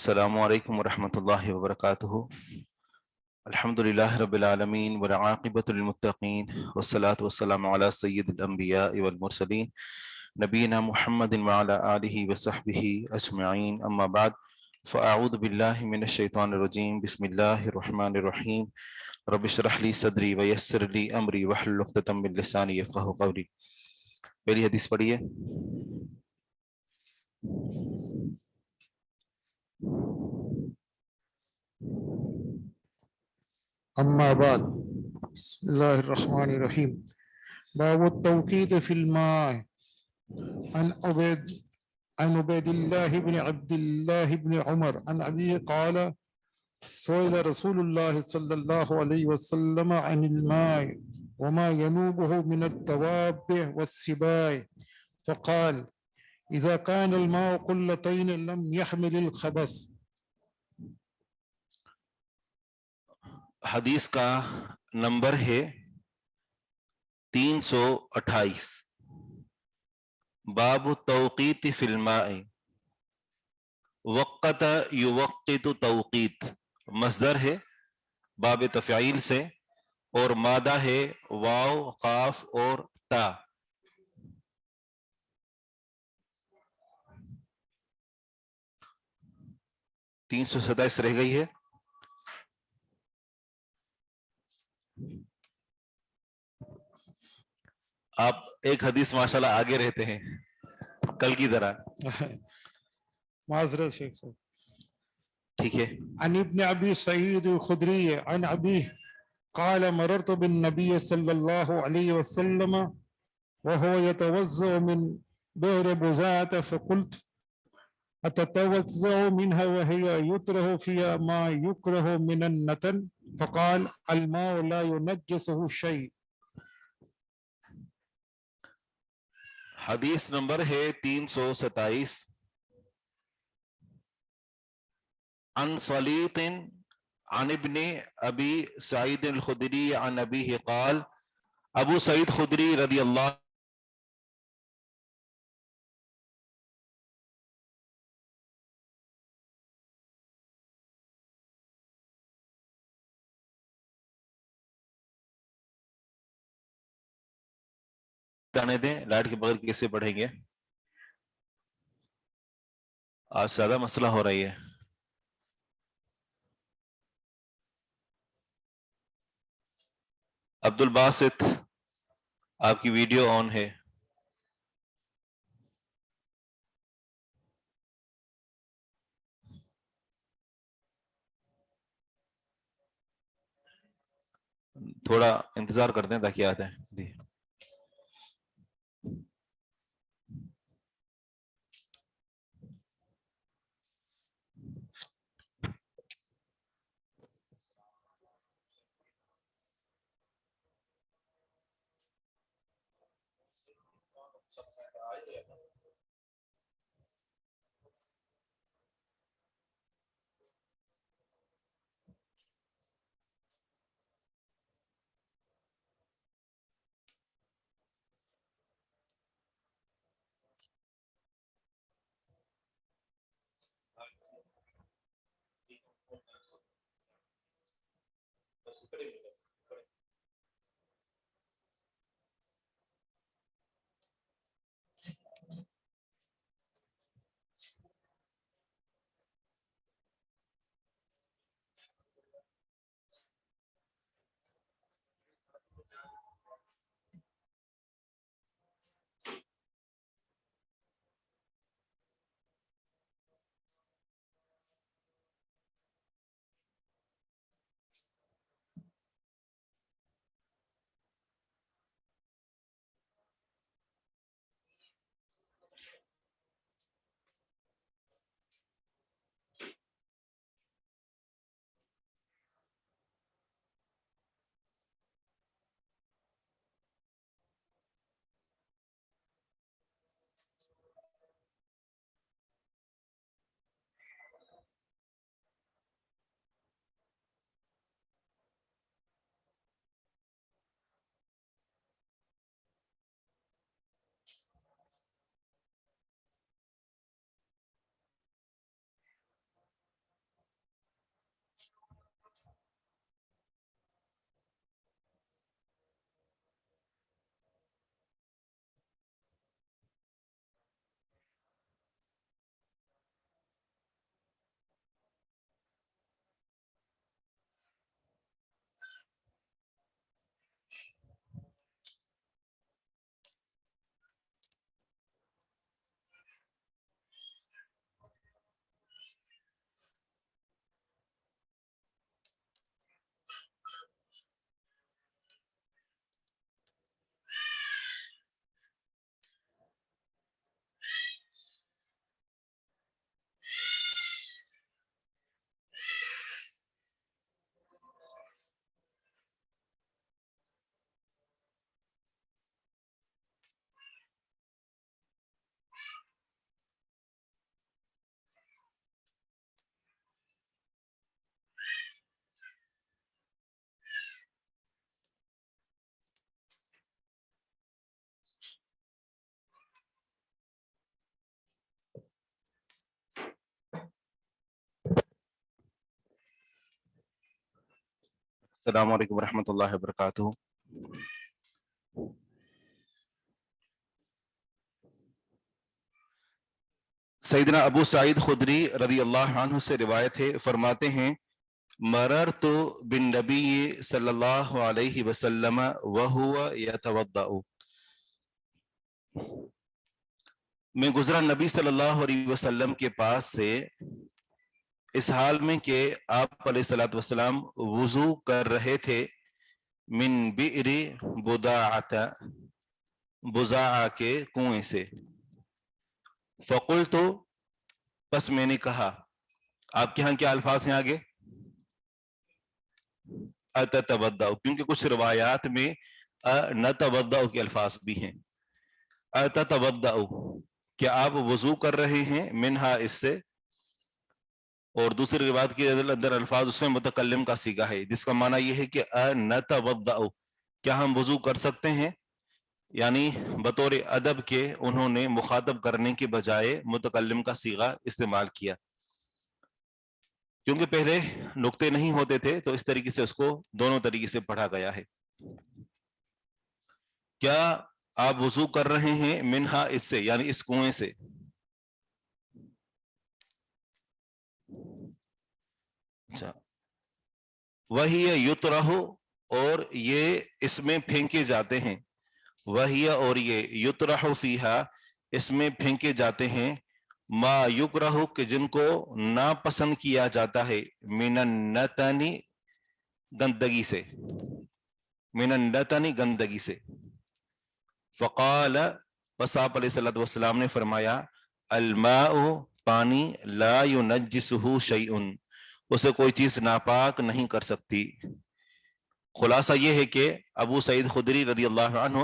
السلام علیکم ورحمۃ اللہ وبرکاتہ۔ الحمد للہ رب العالمین والعاقبۃ للمتقین والصلاة والسلام علی سید الانبیاء والمرسلین نبینا محمد وعلی آلہ وصحبہ اجمعین، اما بعد فاعوذ باللہ من الشیطان الرجیم، بسم اللہ الرحمن الرحیم، رب اشرح لی صدری ویسر لی امری واحلل عقدۃ من لسانی یفقہوا قولی۔ پہلی حدیث پڑھیے۔ اما بعد، بسم اللہ الرحمن الرحیم۔ باب التوقید فی الماء۔ عن عبید اللہ بن عبد اللہ بن عمر عن ابی قال سئل رسول اللہ صلی اللہ علیہ وسلم عن الماء وما ينوبه من الدواب والسباع فقال اذا كان الماء قلتين لم يحمل الخبث۔ حدیث کا نمبر ہے 328۔ باب توقیت فی الماء۔ وقت یوقت توقیت مصدر ہے باب تفعیل سے، اور مادہ ہے واو، قاف اور تا۔ تین سو 27 رہ گئی ہے۔ آپ ایک حدیث ماشاءاللہ آگے رہتے ہیں کل کی طرح۔ معذرت شیخ صاحب۔ ٹھیک ہے۔ عن ابن ابی سعید الخدری عن ابی قال مررت بالنبي صلى الله عليه وسلم وهو يتوضأ من بئر بزاة فقلت أتتوضأ منها وهي يطرح فيها ما يكره من النتن؟ فقال الماء لا ينجسه شيء۔ حدیث نمبر ہے 327۔ عن صلیط عن ابن ابی سعید الخدری عن ابیہ قال، ابو سعید خدری رضی اللہ جانے دیں، لائٹ کے بغیر کیسے پڑھیں گے؟ آج زیادہ مسئلہ ہو رہی ہے۔ عبد الباسط، آپ کی ویڈیو آن ہے۔ تھوڑا انتظار کرتے ہیں تاکہ آتے ہیں۔ جی السلام علیکم ورحمۃ اللہ وبرکاتہ. سیدنا ابو سعید خدری رضی اللہ عنہ سے روایت ہے، فرماتے ہیں مررت بالنبی صلی اللہ علیہ وسلم وہو یتوضأ، میں گزرا نبی صلی اللہ علیہ وسلم کے پاس سے اس حال میں کہ آپ علیہ الصلوۃ والسلام وضو کر رہے تھے، من بئر بداعۃ، بزاع کے کنویں سے. فقلت، پس میں نے کہا. آپ کے ہاں کیا الفاظ ہیں آگے؟ اتتوضأ، کیونکہ کچھ روایات میں نتوضأ کے الفاظ بھی ہیں. اتتوضأ، کیا آپ وضو کر رہے ہیں، منہا، اس سے. اور دوسری روایت کے اندر الفاظ اس میں متکلم کا صیغہ ہے، جس کا معنی یہ ہے کہ نتوضأ، کیا ہم وضو کر سکتے ہیں. یعنی بطور ادب کے انہوں نے مخاطب کرنے کے بجائے متکلم کا صیغہ استعمال کیا، کیونکہ پہلے نقطے نہیں ہوتے تھے تو اس طریقے سے اس کو دونوں طریقے سے پڑھا گیا ہے. کیا آپ وضو کر رہے ہیں، منہا، اس سے، یعنی اس کنویں سے. اچھا، وہی یطرح، اور یہ اس میں پھینکے جاتے ہیں. وہی، اور یہ یطرح فیہا، اس میں پھینکے جاتے ہیں. ما یکرہ، کہ جن کو ناپسند کیا جاتا ہے. من النتن، گندگی سے. من النتن، گندگی سے. فقال، پس آپ علیہ الصلوۃ والسلام نے فرمایا، الماء، پانی، لا ینجسہ شیء، اسے کوئی چیز ناپاک نہیں کر سکتی. خلاصہ یہ ہے کہ ابو سعید خدری رضی اللہ عنہ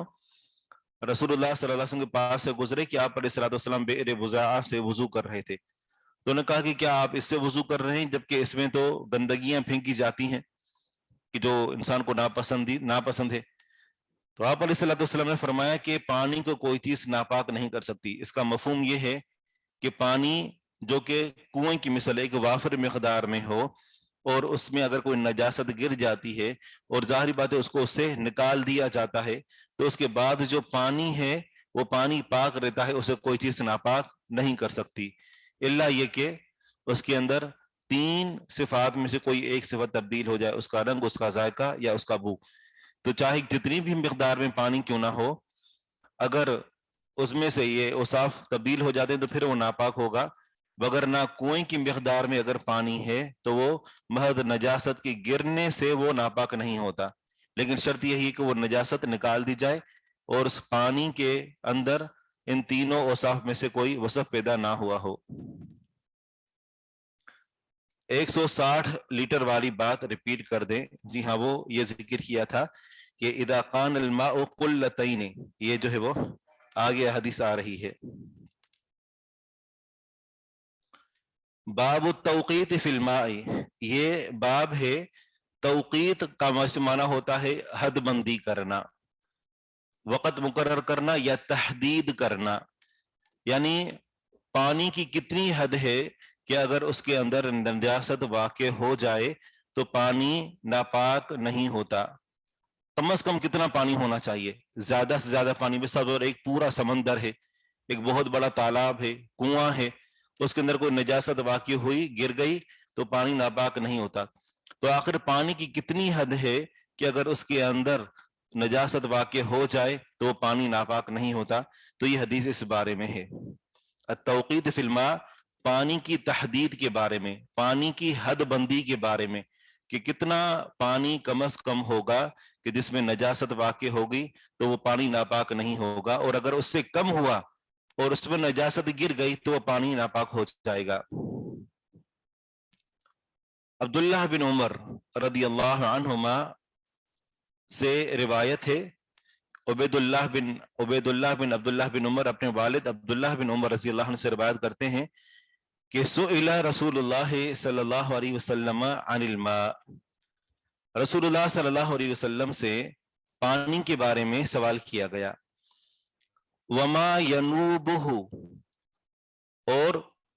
رسول اللہ صلی اللہ علیہ وسلم کے پاس سے گزرے کہ آپ علیہ الصلوۃ والسلام بئر بزاع سے وضو کر رہے تھے. تو انہوں نے کہا کہ کیا آپ اس سے وضو کر رہے ہیں، جبکہ اس میں تو گندگیاں پھینکی جاتی ہیں کہ جو انسان کو ناپسند ہے. تو آپ علیہ الصلوۃ والسلام نے فرمایا کہ پانی کو کوئی چیز ناپاک نہیں کر سکتی. اس کا مفہوم یہ ہے کہ پانی جو کہ کنویں کی مثل ایک وافر مقدار میں ہو، اور اس میں اگر کوئی نجاست گر جاتی ہے اور ظاہری بات ہے اس کو اس سے نکال دیا جاتا ہے، تو اس کے بعد جو پانی ہے وہ پانی پاک رہتا ہے، اسے کوئی چیز ناپاک نہیں کر سکتی، الا یہ کہ اس کے اندر 3 صفات میں سے کوئی ایک صفت تبدیل ہو جائے، اس کا رنگ، اس کا ذائقہ، یا اس کا بو. تو چاہے جتنی بھی مقدار میں پانی کیوں نہ ہو، اگر اس میں سے یہ اوصاف تبدیل ہو جاتے ہیں تو پھر وہ ناپاک ہوگا. وگرنہ کنویں کی مقدار میں اگر پانی ہے تو وہ محض نجاست کے گرنے سے وہ ناپاک نہیں ہوتا، لیکن شرط یہی ہے کہ وہ نجاست نکال دی جائے اور اس پانی کے اندر ان تینوں اوصاف میں سے کوئی وصف پیدا نہ ہوا ہو. 160 لیٹر والی بات ریپیٹ کر دیں. جی ہاں، وہ یہ ذکر کیا تھا کہ اذا کان الماء قلتین، یہ جو ہے وہ آگے حدیث آ رہی ہے. باب التوقیت فی الماء، یہ باب ہے توقیت کا معنی ہوتا ہے حد بندی کرنا، وقت مقرر کرنا یا تحدید کرنا. یعنی پانی کی کتنی حد ہے کہ اگر اس کے اندر نجاست واقع ہو جائے تو پانی ناپاک نہیں ہوتا. کم از کم کتنا پانی ہونا چاہیے؟ زیادہ سے زیادہ پانی میں سب، اور ایک پورا سمندر ہے، ایک بہت بڑا تالاب ہے، کنواں ہے، اس کے اندر کوئی نجاست واقع ہوئی، گر گئی، تو پانی ناپاک نہیں ہوتا. تو آخر پانی کی کتنی حد ہے کہ اگر اس کے اندر نجاست واقع ہو جائے تو پانی ناپاک نہیں ہوتا؟ تو یہ حدیث اس بارے میں ہے. التوقیت فی الماء، پانی کی تحدید کے بارے میں، پانی کی حد بندی کے بارے میں، کہ کتنا پانی کم از کم ہوگا کہ جس میں نجاست واقع ہوگی تو وہ پانی ناپاک نہیں ہوگا، اور اگر اس سے کم ہوا اور اس میں نجاست گر گئی تو وہ پانی ناپاک ہو جائے گا. عبداللہ بن عمر رضی اللہ عنہما سے روایت ہے، عبید اللہ بن عبداللہ بن عمر اپنے والد عبداللہ بن عمر رضی اللہ عنہ سے روایت کرتے ہیں کہ سئل رسول اللہ صلی اللہ علیہ وسلم عن الماء، رسول اللہ صلی اللہ علیہ وسلم سے پانی کے بارے میں سوال کیا گیا. وما ینوبہ، اور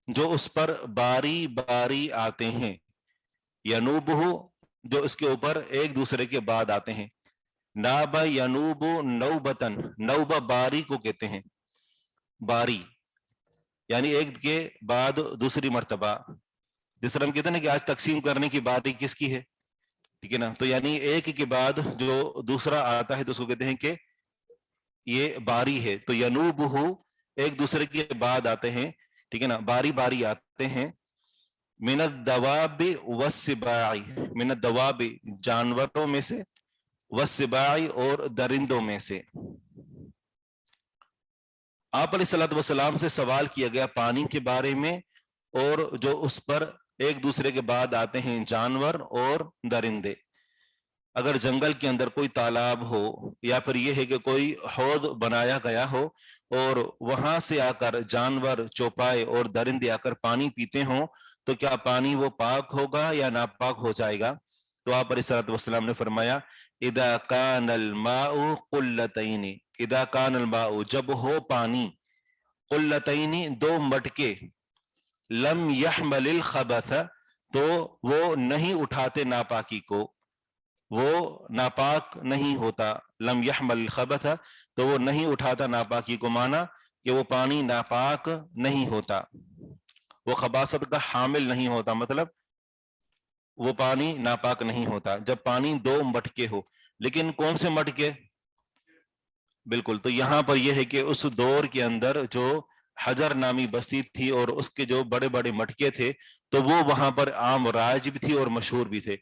جو اس پر باری باری آتے ہیں. ینوبہ جو اس کے اوپر ایک دوسرے کے بعد آتے ہیں. نابا ینوب نوبتن، نوبہ باری کو کہتے ہیں، باری یعنی ایک کے بعد دوسری مرتبہ. جس طرح ہم کہتے ہیں نا کہ آج تقسیم کرنے کی باری کس کی ہے، ٹھیک ہے نا، تو یعنی ایک کے بعد جو دوسرا آتا ہے تو اس کو کہتے ہیں کہ یہ باری ہے. تو ینوب ہو ایک دوسرے کے بعد آتے ہیں، ٹھیک ہے نا، باری باری آتے ہیں. من الدواب والسباع، من الدواب جانوروں میں سے، والسباع اور درندوں میں سے. آپ علیہ الصلوۃ والسلام سے سوال کیا گیا پانی کے بارے میں، اور جو اس پر ایک دوسرے کے بعد آتے ہیں جانور اور درندے. اگر جنگل کے اندر کوئی تالاب ہو، یا پھر یہ ہے کہ کوئی حوض بنایا گیا ہو اور وہاں سے آ کر جانور، چوپائے اور درندے آ کر پانی پیتے ہوں، تو کیا پانی وہ پاک ہوگا یا ناپاک ہو جائے گا؟ تو آپ علیہ الصلوۃ والسلام نے فرمایا اذا کان الماء قلتین، اذا کان الماء جب ہو پانی، قلتین دو مٹکے، لم یحمل الخبث تو وہ نہیں اٹھاتے ناپاکی کو، وہ ناپاک نہیں ہوتا. لم یحمل الخبث تو وہ نہیں اٹھاتا ناپاکی کو، مانا کہ وہ پانی ناپاک نہیں ہوتا، وہ خباثت کا حامل نہیں ہوتا، مطلب وہ پانی ناپاک نہیں ہوتا جب پانی دو مٹکے ہو. لیکن کون سے مٹکے؟ بالکل، تو یہاں پر یہ ہے کہ اس دور کے اندر جو حجر نامی بستی تھی اور اس کے جو بڑے بڑے مٹکے تھے، تو وہ وہاں پر عام رائج بھی تھی اور مشہور بھی تھے.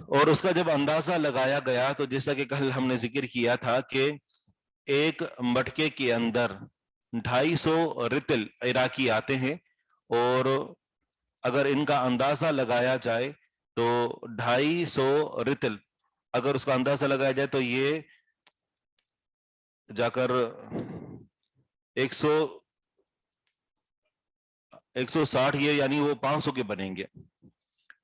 اور اس کا جب اندازہ لگایا گیا تو جیسا کہ کل ہم نے ذکر کیا تھا کہ ایک مٹکے کے اندر 250 رتل عراقی آتے ہیں، اور اگر ان کا اندازہ لگایا جائے تو 250 رتل اگر اس کا اندازہ لگایا جائے تو یہ جا کر 160 یہ یعنی وہ 500 کے بنیں گے.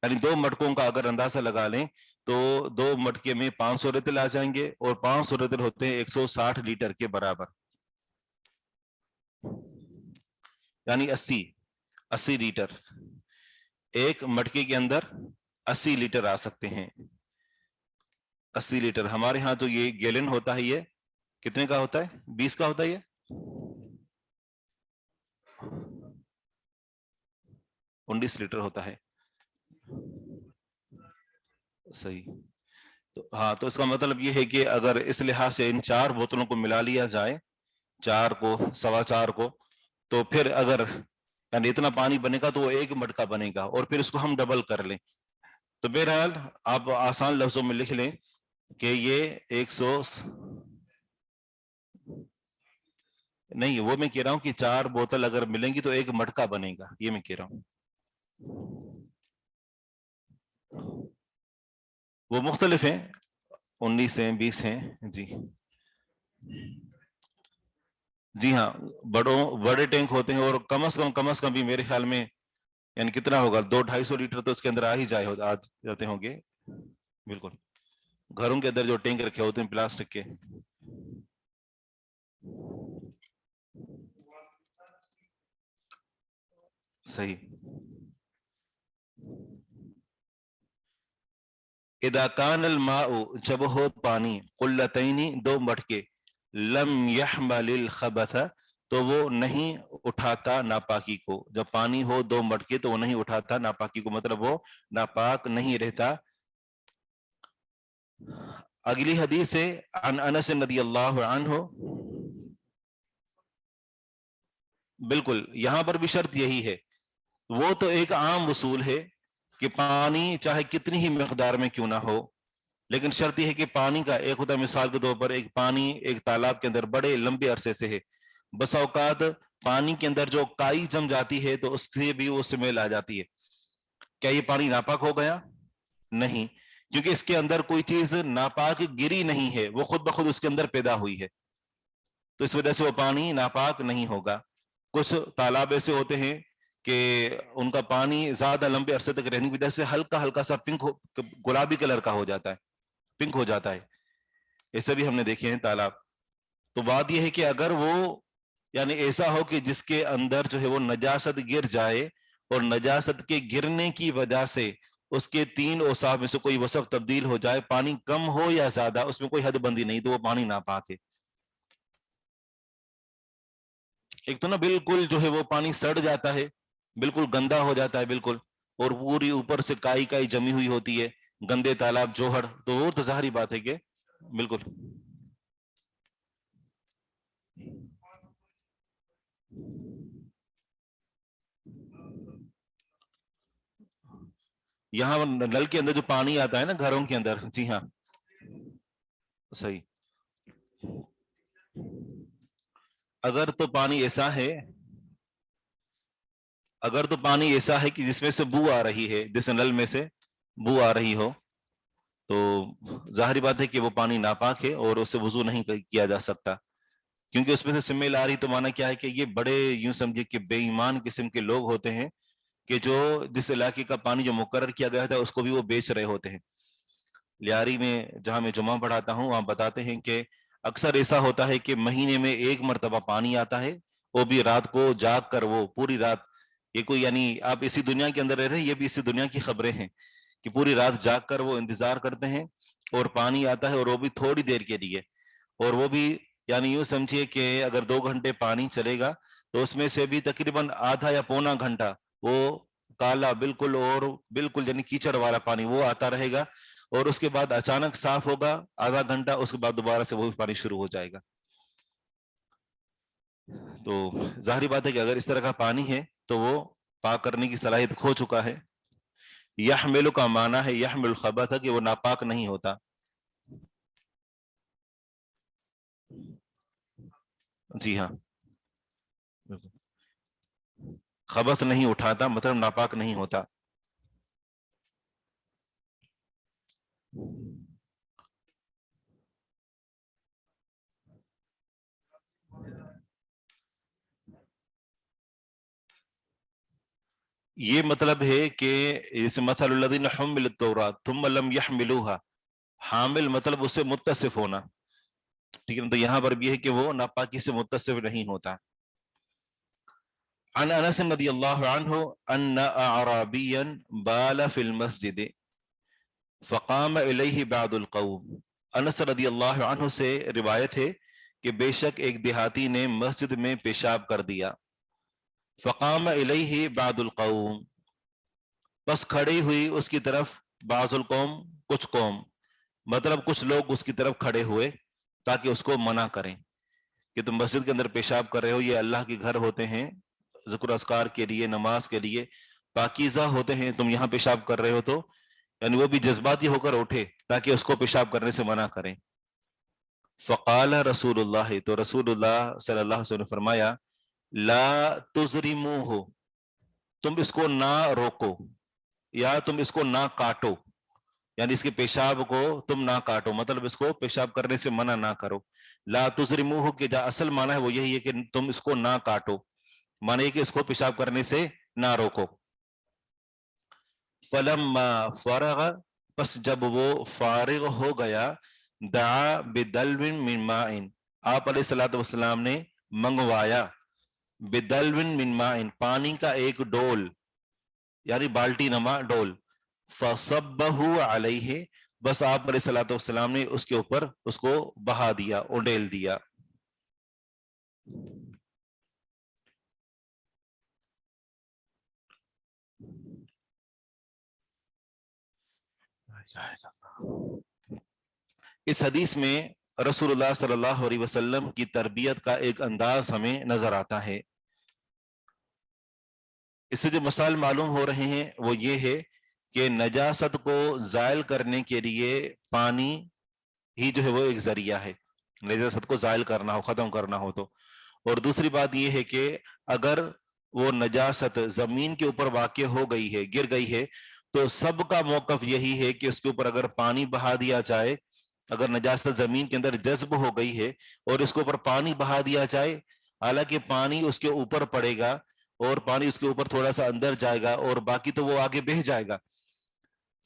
یعنی دو مٹکوں کا اگر اندازہ لگا لیں تو دو مٹکے میں 500 رتل آ جائیں گے، اور 500 رتل ہوتے ہیں 160 لیٹر کے برابر، یعنی 80 لیٹر. ایک مٹکے کے اندر 80 لیٹر آ سکتے ہیں. 80 لیٹر ہمارے ہاں تو یہ گیلن ہوتا ہے. یہ کتنے کا ہوتا ہے؟ 20 کا ہوتا ہے. یہ 19 لیٹر ہوتا ہے. صحیح. تو ہاں، تو اس کا مطلب یہ ہے کہ اگر اس لحاظ سے ان 4 بوتلوں کو ملا لیا جائے، 4 کو 4.25 کو، تو پھر اگر یعنی اتنا پانی بنے گا تو وہ ایک مٹکا بنے گا، اور پھر اس کو ہم ڈبل کر لیں. تو بہرحال آپ آسان لفظوں میں لکھ لیں کہ یہ 100 نہیں، وہ میں کہہ رہا ہوں کہ 4 بوتل اگر ملیں گی تو ایک مٹکا بنے گا، یہ میں کہہ رہا ہوں. وہ مختلف ہیں، 19 ہیں، 20 ہیں. جی ہاں، بڑے ٹینک ہوتے ہیں، اور کم از کم بھی میرے خیال میں یعنی کتنا ہوگا، 200-250 لیٹر تو اس کے اندر آ جاتے ہوں گے. بالکل، گھروں کے اندر جو ٹینک رکھے ہوتے ہیں پلاسٹک کے. صحیح. اذا کان الماء جب ہو پانی، قلتین دو مٹکے، لم یحمل الخبث تو وہ نہیں اٹھاتا ناپاکی کو. جب پانی ہو 2 مٹکے تو وہ نہیں اٹھاتا ناپاکی کو، مطلب وہ ناپاک نہیں رہتا. اگلی حدیث ہے عن انس رضی اللہ عنہ. بالکل، یہاں پر بھی شرط یہی ہے. وہ تو ایک عام اصول ہے کہ پانی چاہے کتنی ہی مقدار میں کیوں نہ ہو، لیکن شرط یہ ہے کہ پانی کا ایک ہوتا ہے، مثال کے طور پر ایک پانی ایک تالاب کے اندر بڑے لمبے عرصے سے ہے، بس اوقات پانی کے اندر جو کائی جم جاتی ہے تو اس سے بھی وہ سمیل آ جاتی ہے. کیا یہ پانی ناپاک ہو گیا؟ نہیں، کیونکہ اس کے اندر کوئی چیز ناپاک گری نہیں ہے، وہ خود بخود اس کے اندر پیدا ہوئی ہے، تو اس وجہ سے وہ پانی ناپاک نہیں ہوگا. کچھ تالاب ایسے ہوتے ہیں کہ ان کا پانی زیادہ لمبے عرصے تک رہنے کی وجہ سے ہلکا ہلکا سا پنک گلابی کلر کا ہو جاتا ہے، پنک ہو جاتا ہے. ایسے بھی ہم نے دیکھے ہیں تالاب. تو بات یہ ہے کہ اگر وہ یعنی ایسا ہو کہ جس کے اندر جو ہے وہ نجاست گر جائے، اور نجاست کے گرنے کی وجہ سے اس کے 3 اوصاف میں سے کوئی وصف تبدیل ہو جائے، پانی کم ہو یا زیادہ، اس میں کوئی حد بندی نہیں، تو وہ پانی ناپاک ہے۔ ایک تو نا بالکل جو ہے وہ پانی سڑ جاتا ہے، بالکل گندا ہو جاتا ہے بالکل، اور پوری اوپر سے کائی کائی جمی ہوئی ہوتی ہے، گندے تالاب جوہر، تو وہ تو ظاہری بات ہے کہ بالکل یہاں نل کے اندر جو پانی آتا ہے نا گھروں کے اندر، جی ہاں صحیح، اگر تو پانی ایسا ہے، اگر تو پانی ایسا ہے کہ جس میں سے بو آ رہی ہے، جس نل میں سے بو آ رہی ہو، تو ظاہری بات ہے کہ وہ پانی ناپاک ہے اور اس سے وضو نہیں کیا جا سکتا، کیونکہ اس میں سے سمیل آ رہی، تو مانا کیا ہے کہ یہ بڑے یوں سمجھے کہ بے ایمان قسم کے لوگ ہوتے ہیں کہ جو جس علاقے کا پانی جو مقرر کیا گیا تھا اس کو بھی وہ بیچ رہے ہوتے ہیں۔ لیاری میں جہاں میں جمعہ پڑھاتا ہوں، وہاں بتاتے ہیں کہ اکثر ایسا ہوتا ہے کہ مہینے میں 1 مرتبہ پانی آتا ہے، وہ بھی رات کو جاگ کر، وہ پوری رات، یہ کوئی یعنی آپ اسی دنیا کے اندر رہ رہے ہیں، یہ بھی اسی دنیا کی خبریں ہیں کہ پوری رات جاگ کر وہ انتظار کرتے ہیں اور پانی آتا ہے، اور وہ بھی تھوڑی دیر کے لیے، اور وہ بھی یعنی یوں سمجھیے کہ اگر 2 گھنٹے پانی چلے گا تو اس میں سے بھی تقریباً آدھا یا پونا گھنٹہ وہ کالا بالکل اور بالکل یعنی کیچڑ والا پانی وہ آتا رہے گا، اور اس کے بعد اچانک صاف ہوگا آدھا گھنٹہ، اس کے بعد دوبارہ سے وہی پانی شروع ہو جائے گا۔ تو ظاہری بات ہے کہ اگر اس طرح کا پانی ہے تو وہ پاک کرنے کی صلاحیت کھو چکا ہے۔ یحمل کا معنی ہے یحمل الخبث، کہ وہ ناپاک نہیں ہوتا۔ جی ہاں، خبث نہیں اٹھاتا مطلب ناپاک نہیں ہوتا۔ یہ مطلب ہے کہ اس مثل الذین حملوا التوراۃ ثم لم يحملوها، حامل مطلب اس سے متصف ہونا، ٹھیک ہے، تو یہاں پر بھی ہے کہ وہ ناپاکی سے متصف نہیں ہوتا۔ عن انس رضی اللہ عنہ ان اعرابیا بال فی المسجد فقام الیہ بعض القوم، انس رضی اللہ عنہ سے روایت ہے کہ بے شک ایک دیہاتی نے مسجد میں پیشاب کر دیا، فقام الیہ بعض القوم، بس کھڑی ہوئی اس کی طرف بعض القوم، کچھ قوم، مطلب کچھ لوگ اس کی طرف کھڑے ہوئے تاکہ اس کو منع کریں کہ تم مسجد کے اندر پیشاب کر رہے ہو، یہ اللہ کے گھر ہوتے ہیں ذکر اذکار کے لیے، نماز کے لیے پاکیزہ ہوتے ہیں، تم یہاں پیشاب کر رہے ہو، تو یعنی وہ بھی جذباتی ہو کر اٹھے تاکہ اس کو پیشاب کرنے سے منع کریں۔ فقال رسول اللہ، تو رسول اللہ صلی اللہ علیہ وسلم نے فرمایا، لا تزرموہ، تم اس کو نہ روکو یا تم اس کو نہ کاٹو، یعنی اس کے پیشاب کو تم نہ کاٹو، مطلب اس کو پیشاب کرنے سے منع نہ کرو۔ لا تزرموہ کے جا اصل معنی ہے وہ یہی ہے کہ تم اس کو نہ کاٹو، معنی ہے کہ اس کو پیشاب کرنے سے نہ روکو۔ فلما فرغ، پس جب وہ فارغ ہو گیا، دعا بدلو من ماء، آپ علیہ الصلوۃ والسلام نے منگوایا، بدلو من ماء، پانی کا ایک ڈول، یعنی بالٹی نما ڈول، فصبہ علیہ، بس آپ علیہ الصلوۃ والسلام نے اس کے اوپر اس کو بہا دیا، اڈیل دیا۔ اس حدیث میں رسول اللہ صلی اللہ علیہ وسلم کی تربیت کا ایک انداز ہمیں نظر آتا ہے۔ اس سے جو مسائل معلوم ہو رہے ہیں وہ یہ ہے کہ نجاست کو زائل کرنے کے لیے پانی ہی جو ہے وہ ایک ذریعہ ہے، نجاست کو زائل کرنا ہو، ختم کرنا ہو تو، اور دوسری بات یہ ہے کہ اگر وہ نجاست زمین کے اوپر واقع ہو گئی ہے، گر گئی ہے، تو سب کا موقف یہی ہے کہ اس کے اوپر اگر پانی بہا دیا جائے، اگر نجاست زمین کے اندر جذب ہو گئی ہے اور اس کے اوپر پانی بہا دیا جائے، حالانکہ پانی اس کے اوپر پڑے گا اور پانی اس کے اوپر تھوڑا سا اندر جائے گا اور باقی تو وہ آگے بہہ جائے گا،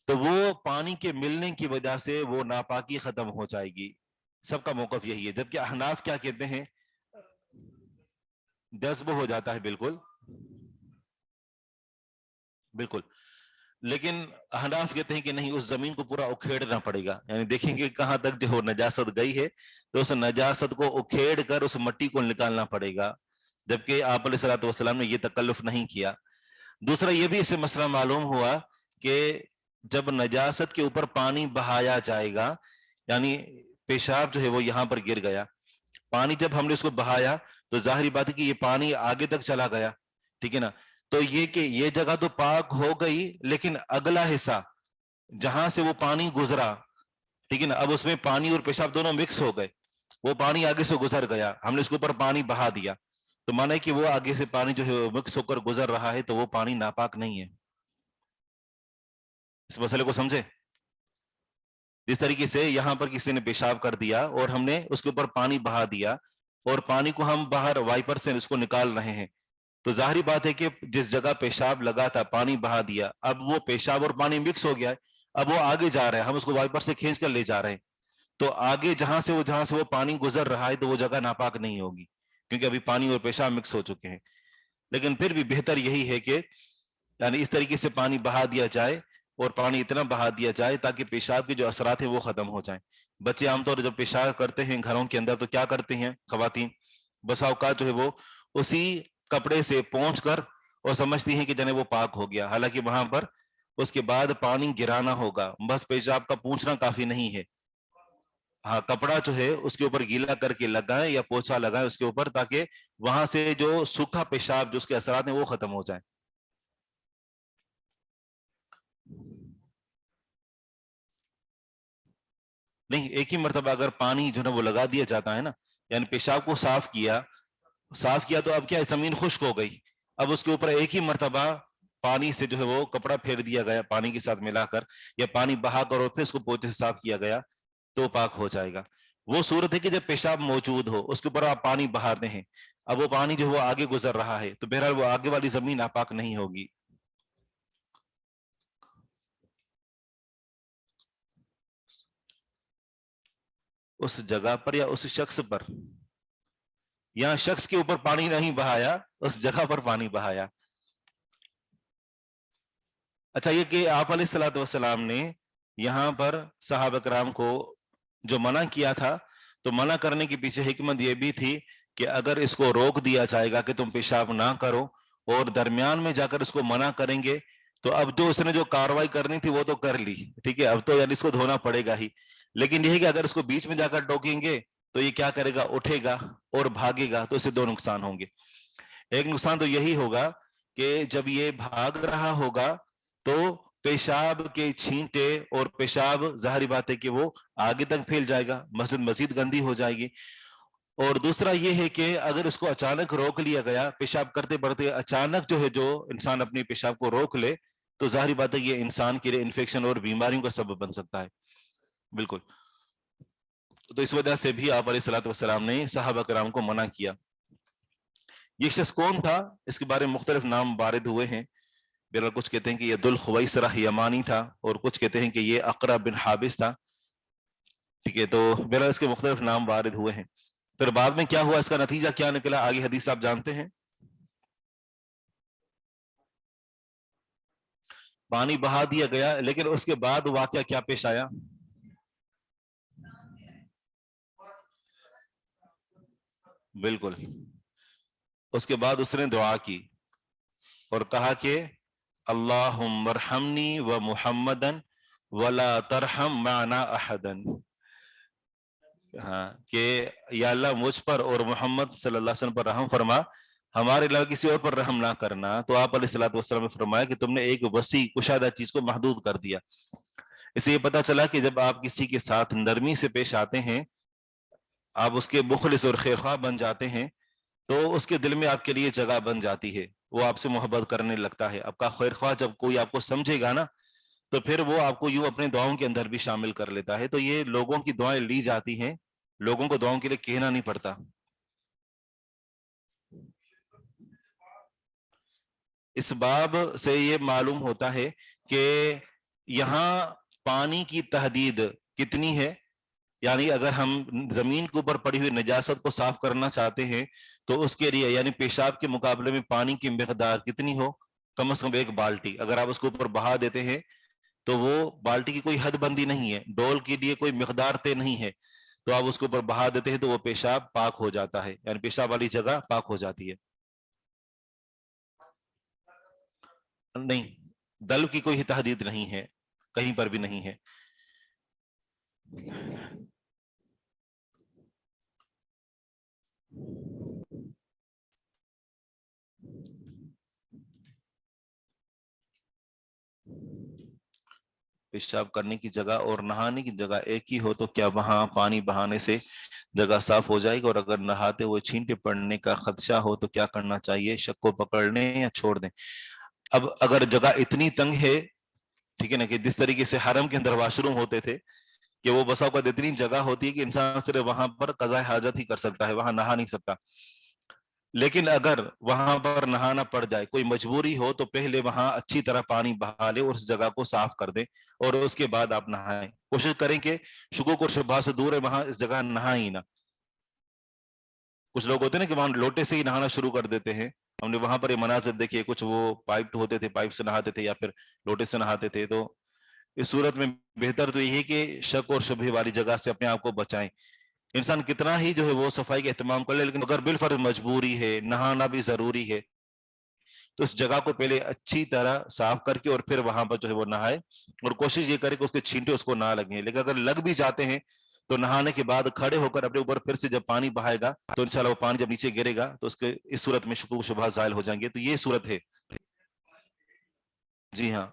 تو وہ پانی کے ملنے کی وجہ سے وہ ناپاکی ختم ہو جائے گی۔ سب کا موقف یہی ہے، جبکہ احناف کیا کہتے ہیں، جذب ہو جاتا ہے، بالکل بالکل، لیکن احناف کہتے ہیں کہ نہیں، اس زمین کو پورا اکھیڑنا پڑے گا، یعنی دیکھیں گے کہاں تک جو نجاست گئی ہے تو اس نجاست کو اکھیڑ کر اس مٹی کو نکالنا پڑے گا، جبکہ آپ علیہ الصلوۃ والسلام نے یہ تکلف نہیں کیا۔ دوسرا یہ بھی اس سے مسئلہ معلوم ہوا کہ جب نجاست کے اوپر پانی بہایا جائے گا، یعنی پیشاب جو ہے وہ یہاں پر گر گیا، پانی جب ہم نے اس کو بہایا تو ظاہری بات ہے کہ یہ پانی آگے تک چلا گیا، ٹھیک ہے نا، تو یہ کہ یہ جگہ تو پاک ہو گئی، لیکن اگلا حصہ جہاں سے وہ پانی گزرا، ٹھیک ہے نا، اب اس میں پانی اور پیشاب دونوں مکس ہو گئے، وہ پانی آگے سے گزر گیا، ہم نے اس کے اوپر پانی بہا دیا، تو مانا ہے کہ وہ آگے سے پانی جو ہے مکس ہو کر گزر رہا ہے، تو وہ پانی ناپاک نہیں ہے۔ اس مسئلے کو سمجھے؟ جس طریقے سے یہاں پر کسی نے پیشاب کر دیا اور ہم نے اس کے اوپر پانی بہا دیا، اور پانی کو ہم باہر وائپر سے اس کو نکال رہے ہیں، تو ظاہری بات ہے کہ جس جگہ پیشاب لگا تھا پانی بہا دیا، اب وہ پیشاب اور پانی مکس ہو گیا ہے، اب وہ آگے جا رہا ہے، ہم اس کو وائپر سے کھینچ کر لے جا رہے ہیں، تو آگے جہاں سے وہ پانی گزر رہا ہے تو وہ جگہ ناپاک نہیں ہوگی، کیونکہ ابھی پانی اور پیشاب مکس ہو چکے ہیں۔ لیکن پھر بھی بہتر یہی ہے کہ یعنی اس طریقے سے پانی بہا دیا جائے، اور پانی اتنا بہا دیا جائے تاکہ پیشاب کے جو اثرات ہیں وہ ختم ہو جائیں۔ بچے عام طور پر جب پیشاب کرتے ہیں گھروں کے اندر تو کیا کرتے ہیں خواتین، بسا اوقات جو ہے وہ اسی کپڑے سے پونچھ کر اور سمجھتی ہیں کہ جنہیں وہ پاک ہو گیا، حالانکہ وہاں پر اس کے بعد پانی گرانا ہوگا، بس پیشاب کا پونچھنا کافی نہیں ہے، ہاں کپڑا جو ہے اس کے اوپر گیلا کر کے لگائیں یا پوچھا لگائیں اس کے اوپر، تاکہ وہاں سے جو سوکھا پیشاب جو اس کے اثرات ہیں وہ ختم ہو جائیں۔ نہیں، ایک ہی مرتبہ اگر پانی جو ہے وہ لگا دیا جاتا ہے نا، یعنی پیشاب کو صاف کیا تو اب کیا ہے، زمین خشک ہو گئی، اب اس کے اوپر ایک ہی مرتبہ پانی سے جو ہے وہ کپڑا پھیر دیا گیا پانی کے ساتھ ملا کر، یا پانی بہا کر اور پھر اس کو پوچھے سے صاف کیا گیا تو پاک ہو جائے گا۔ وہ صورت ہے کہ جب پیشاب موجود ہو اس کے اوپر آپ پانی بہاتے ہیں، اب وہ پانی جو ہے وہ آگے گزر رہا ہے، تو بہرحال وہ آگے والی زمین ناپاک نہیں ہوگی۔ اس جگہ پر یا اس شخص پر، یہاں شخص کے اوپر پانی نہیں بہایا، اس جگہ پر پانی بہایا۔ اچھا، یہ کہ آپ علیہ الصلوۃ والسلام نے یہاں پر صحابہ کرام کو جو منع کیا تھا، تو منع کرنے کے پیچھے حکمت یہ بھی تھی کہ اگر اس کو روک دیا جائے گا کہ تم پیشاب نہ کرو، اور درمیان میں جا کر اس کو منع کریں گے، تو اب جو اس نے جو کاروائی کرنی تھی وہ تو کر لی، ٹھیک ہے، اب تو یعنی اس کو دھونا پڑے گا ہی، لیکن یہ کہ اگر اس کو بیچ میں جا کر ٹوکیں گے تو یہ کیا کرے گا، اٹھے گا اور بھاگے گا، تو اسے دو نقصان ہوں گے۔ ایک نقصان تو یہی ہوگا کہ جب یہ بھاگ رہا ہوگا تو پیشاب کے چھینٹے اور پیشاب ظاہری بات ہے کہ وہ آگے تک پھیل جائے گا، مسجد مزید گندی ہو جائے گی۔ اور دوسرا یہ ہے کہ اگر اس کو اچانک روک لیا گیا، پیشاب کرتے بڑھتے اچانک جو ہے جو انسان اپنے پیشاب کو روک لے، تو ظاہری بات ہے یہ انسان کے لیے انفیکشن اور بیماریوں کا سبب بن سکتا ہے۔ بالکل، تو اس وجہ سے بھی آپ علیہ الصلوۃ والسلام نے صحابہ کرام کو منع کیا۔ یہ شخص کون تھا، اس کے بارے میں مختلف نام وارد ہوئے ہیں، بہرحال کچھ کہتے ہیں کہ یہ ذوالخویصرہ یمانی تھا، اور کچھ کہتے ہیں کہ یہ اقرع بن حابس تھا، ٹھیک ہے، تو بہرحال اس کے مختلف نام وارد ہوئے ہیں۔ پھر بعد میں کیا ہوا، اس کا نتیجہ کیا نکلا، آگے حدیث آپ جانتے ہیں، پانی بہا دیا گیا، لیکن اس کے بعد واقعہ کیا پیش آیا، بالکل، اس کے بعد اس نے دعا کی اور کہا کہ اللہم ارحمنی و محمدن ولا ترحم معنا احدن، ہاں کہ یا اللہ مجھ پر اور محمد صلی اللہ علیہ وسلم پر رحم فرما، ہمارے علاوہ کسی اور پر رحم نہ کرنا۔ تو آپ علیہ الصلوۃ والسلام نے فرمایا کہ تم نے ایک وسیع کشادہ چیز کو محدود کر دیا۔ اس سے یہ پتہ چلا کہ جب آپ کسی کے ساتھ نرمی سے پیش آتے ہیں، آپ اس کے مخلص اور خیرخواہ بن جاتے ہیں، تو اس کے دل میں آپ کے لیے جگہ بن جاتی ہے، وہ آپ سے محبت کرنے لگتا ہے۔ آپ کا خیرخواہ جب کوئی آپ کو سمجھے گا نا، تو پھر وہ آپ کو یوں اپنے دعاؤں کے اندر بھی شامل کر لیتا ہے۔ تو یہ لوگوں کی دعائیں لی جاتی ہیں، لوگوں کو دعاؤں کے لیے کہنا نہیں پڑتا۔ اس باب سے یہ معلوم ہوتا ہے کہ یہاں پانی کی تحدید کتنی ہے، یعنی اگر ہم زمین کے اوپر پڑی ہوئی نجاست کو صاف کرنا چاہتے ہیں تو اس کے لیے یعنی پیشاب کے مقابلے میں پانی کی مقدار کتنی ہو، کم از کم ایک بالٹی اگر آپ اس کے اوپر بہا دیتے ہیں تو وہ بالٹی کی کوئی حد بندی نہیں ہے، ڈول کے لیے کوئی مقدار طے نہیں ہے، تو آپ اس کے اوپر بہا دیتے ہیں تو وہ پیشاب پاک ہو جاتا ہے، یعنی پیشاب والی جگہ پاک ہو جاتی ہے۔ نہیں، دلو کی کوئی تحدید نہیں ہے، کہیں پر بھی نہیں ہے۔ پیشاب کرنے کی جگہ اور نہانے کی جگہ ایک ہی ہو تو کیا وہاں پانی بہانے سے جگہ صاف ہو جائے گی؟ اور اگر نہاتے ہوئے چھینٹے پڑنے کا خدشہ ہو تو کیا کرنا چاہیے؟ شک کو پکڑ لیں یا چھوڑ دیں؟ اب اگر جگہ اتنی تنگ ہے، ٹھیک ہے نا، کہ جس طریقے سے حرم کے اندر واش روم ہوتے تھے کہ وہ بسا اوقات اتنی جگہ ہوتی ہے کہ انسان صرف وہاں پر قضاء حاجت ہی کر سکتا ہے، وہاں نہا نہیں سکتا، لیکن اگر وہاں پر نہانا پڑ جائے، کوئی مجبوری ہو، تو پہلے وہاں اچھی طرح پانی بہا لے اور اس جگہ کو صاف کر دیں اور اس کے بعد آپ نہائیں۔ کوشش کریں کہ شکوک اور شبہات سے دور ہے، وہاں اس جگہ نہائیں ہی نہ۔ کچھ لوگ ہوتے ہیں نا کہ وہاں لوٹے سے ہی نہانا شروع کر دیتے ہیں، ہم نے وہاں پر یہ مناظر دیکھے، کچھ وہ پائپ ہوتے تھے، پائپ سے نہاتے تھے یا پھر لوٹے سے نہاتے تھے۔ تو اس صورت میں بہتر تو یہ ہے کہ شک اور شبہ والی جگہ سے اپنے آپ کو بچائیں۔ انسان کتنا ہی جو ہے وہ صفائی کا اہتمام کر لے، لیکن اگر بالفرض مجبوری ہے، نہانا بھی ضروری ہے، تو اس جگہ کو پہلے اچھی طرح صاف کر کے اور پھر وہاں پر جو ہے وہ نہائے، اور کوشش یہ کرے کہ اس کے چھینٹے اس کو نہ لگیں۔ لیکن اگر لگ بھی جاتے ہیں تو نہانے کے بعد کھڑے ہو کر اپنے اوپر پھر سے جب پانی بہائے گا تو انشاءاللہ وہ پانی جب نیچے گرے گا تو اس صورت میں شکوک و شبہات زائل ہو جائیں گے۔ تو یہ صورت ہے۔ جی ہاں،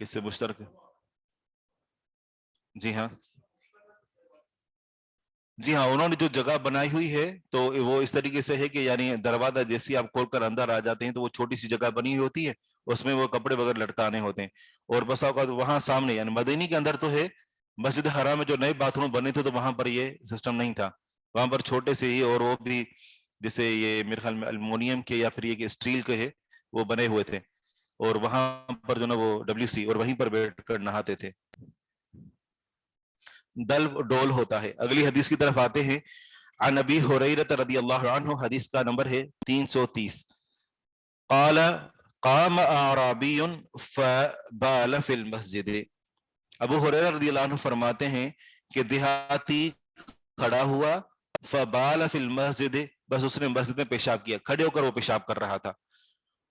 کس سے مشترک؟ جی ہاں، جی ہاں، انہوں نے جو جگہ بنائی ہوئی ہے تو وہ اس طریقے سے ہے کہ یعنی دروازہ جیسے آپ کھول کر اندر آ جاتے ہیں تو وہ چھوٹی سی جگہ بنی ہوئی ہوتی ہے، اس میں وہ کپڑے وغیرہ لٹکانے ہوتے ہیں، اور بس اوقات وہاں سامنے یعنی مدینی کے اندر تو ہے، مسجد حرام میں جو نئے باتھ روم بنے تھے تو وہاں پر یہ سسٹم نہیں تھا، وہاں پر چھوٹے سے ہی، اور وہ بھی جیسے یہ میرے خیال میں المونیم کے یا پھر یہ کہ اسٹیل کے ہے وہ بنے ہوئے تھے، اور وہاں پر جو نا وہ WC اور وہیں پر بیٹھ کر نہاتے تھے۔ دل ڈول ہوتا ہے۔ اگلی حدیث کی طرف آتے ہیں۔ عن ابی ہریرہ رضی اللہ عنہ، حدیث کا نمبر ہے 330۔ قال قام اعرابی فبال فی المسجد۔ ابو ہریرہ رضی اللہ عنہ فرماتے ہیں کہ دیہاتی کھڑا ہوا، فبال فی المسجد، بس اس نے مسجد میں پیشاب کیا، کھڑے ہو کر وہ پیشاب کر رہا تھا۔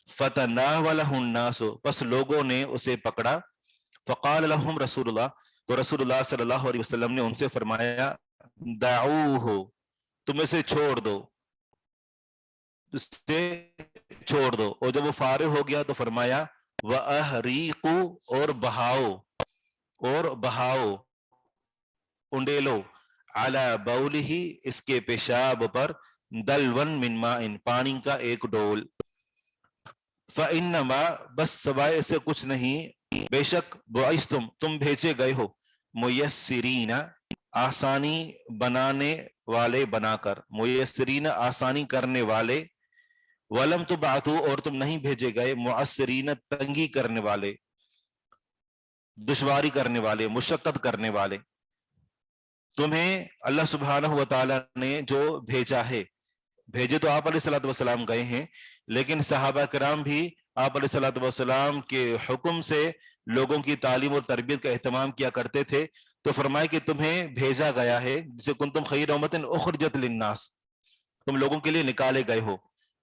فتناولہ الناس، بس لوگوں نے اسے پکڑا۔ فقال لهم رسول اللہ، تو رسول اللہ صلی اللہ علیہ وسلم نے ان سے فرمایا دعوہ، تم اسے چھوڑ دو، اسے چھوڑ دو۔ اور جب وہ فارغ ہو گیا تو فرمایا وَأَحْرِيقُوا، اور بہاؤ، اور بہاؤ، انڈیلو، علی بولہ، اس کے پیشاب پر، دلون من ماء، پانی کا ایک ڈول۔ فَإِنَّمَا، بس سوائے سے کچھ نہیں، بے شک بعثتم، تم بھیجے گئے ہو، میسرین، آسانی بنانے والے بنا کر، میسرین، آسانی کرنے والے، ولم تبعثوا، اور تم نہیں بھیجے گئے، معسرین، تنگی کرنے والے، دشواری کرنے والے، مشقت کرنے والے۔ تمہیں اللہ سبحانہ و تعالیٰ نے جو بھیجا ہے، بھیجے تو آپ علیہ الصلوۃ والسلام گئے ہیں، لیکن صحابہ کرام بھی آپ علیہ الصلوۃ والسلام کے حکم سے لوگوں کی تعلیم اور تربیت کا اہتمام کیا کرتے تھے، تو فرمایا کہ تمہیں بھیجا گیا ہے، جسے کنتم خیر امۃ اخرجت للناس، تم لوگوں کے لیے نکالے گئے ہو،